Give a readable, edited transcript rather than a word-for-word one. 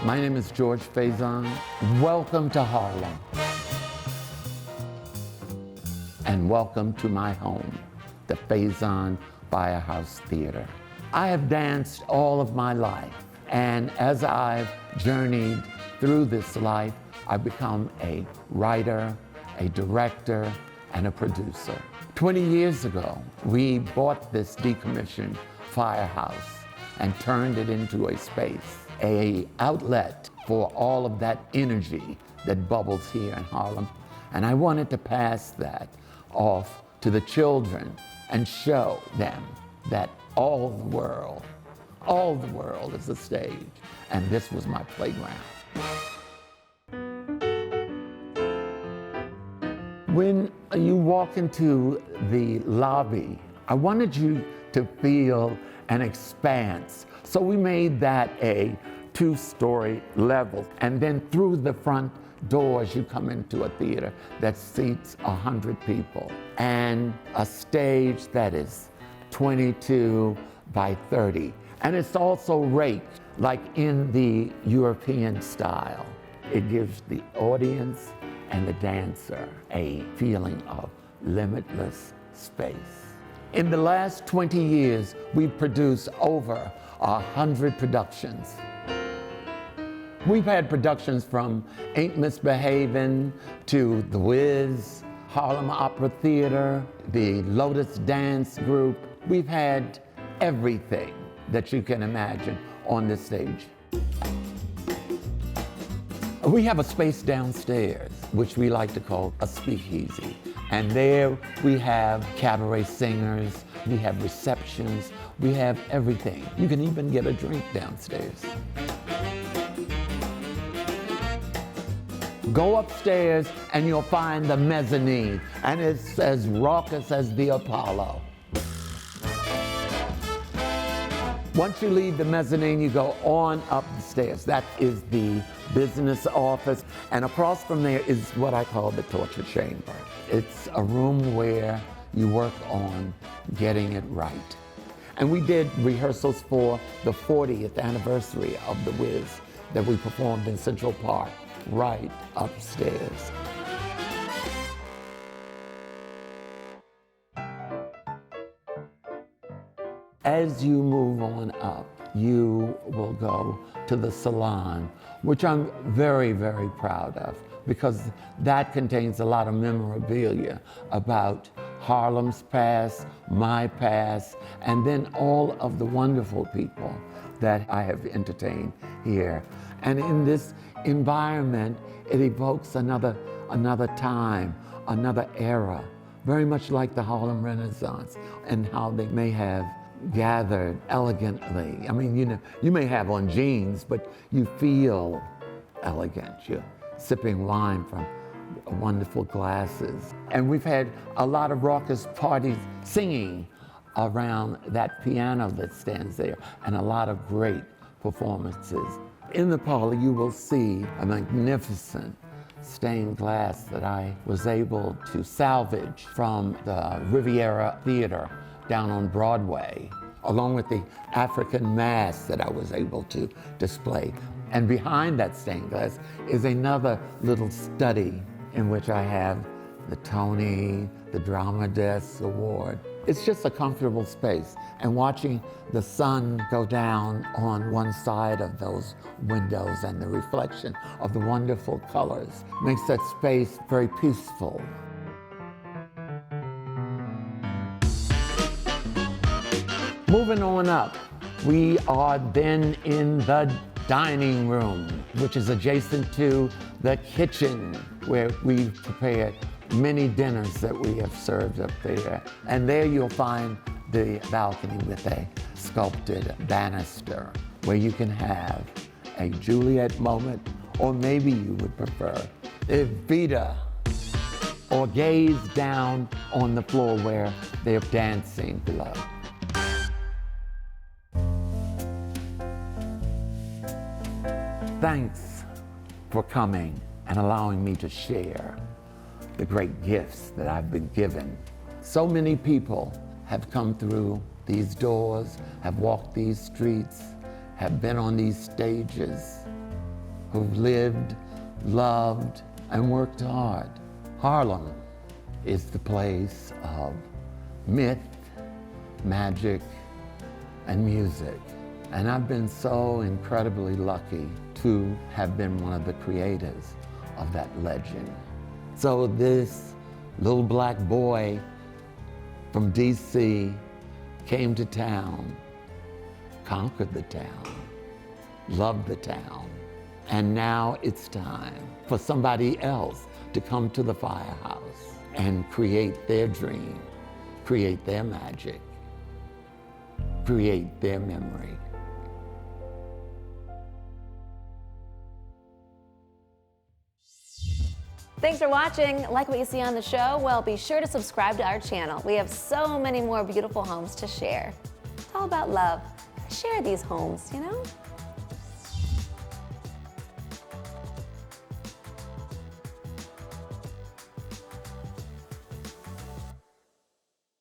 My name is George Faison. Welcome to Harlem. And welcome to my home, the Faison Firehouse Theater. I have danced all of my life, and as I've journeyed through this life, I've become a writer, a director, and a producer. 20 years ago, we bought this decommissioned firehouse and turned it into a space, an outlet for all of that energy that bubbles here in Harlem. And I wanted to pass that off to the children and show them that all the world is a stage, and this was my playground. When you walk into the lobby, I wanted you to feel an expanse. So we made that a 2-story level. And then through the front doors, you come into a theater that seats 100 people and a stage that is 22 by 30. And it's also raked like in the European style. It gives the audience and the dancer a feeling of limitless space. In the last 20 years, we've produced over 100 productions. We've had productions from Ain't Misbehavin' to The Wiz, Harlem Opera Theater, the Lotus Dance Group. We've had everything that you can imagine on this stage. We have a space downstairs, which we like to call a speakeasy. And there we have cabaret singers, we have receptions, we have everything. You can even get a drink downstairs. Go upstairs and you'll find the mezzanine, and it's as raucous as the Apollo. Once you leave the mezzanine, you go on up the stairs. That is the business office, and across from there is what I call the torture chamber. It's a room where you work on getting it right. And we did rehearsals for the 40th anniversary of The Wiz that we performed in Central Park, right upstairs. As you move on up, you will go to the Salon, which I'm very, very proud of, because that contains a lot of memorabilia about Harlem's past, my past, and then all of the wonderful people that I have entertained here. And in this environment, it evokes another time, another era, very much like the Harlem Renaissance, and how they may have gathered elegantly. I mean, you know, you may have on jeans, but you feel elegant. You're sipping wine from wonderful glasses. And we've had a lot of raucous parties singing around that piano that stands there, and a lot of great performances. In the parlor, you will see a magnificent stained glass that I was able to salvage from the Riviera Theater down on Broadway, along with the African mask that I was able to display. And behind that stained glass is another little study in which I have the Tony, the Drama Desk Award. It's just a comfortable space, and watching the sun go down on one side of those windows and the reflection of the wonderful colors makes that space very peaceful. Moving on up, we are then in the dining room, which is adjacent to the kitchen, where we've prepared many dinners that we have served up there. And there you'll find the balcony with a sculpted banister, where you can have a Juliet moment, or maybe you would prefer Evita, or gaze down on the floor where they're dancing below. Thanks for coming and allowing me to share the great gifts that I've been given. So many people have come through these doors, have walked these streets, have been on these stages, who've lived, loved, and worked hard. Harlem is the place of myth, magic, and music. And I've been so incredibly lucky to have been one of the creators of that legend. So this little black boy from DC came to town, conquered the town, loved the town, and now it's time for somebody else to come to the firehouse and create their dream, create their magic, create their memory. Thanks for watching. Like what you see on the show? Well, be sure to subscribe to our channel. We have so many more beautiful homes to share. It's all about love. Share these homes, you know?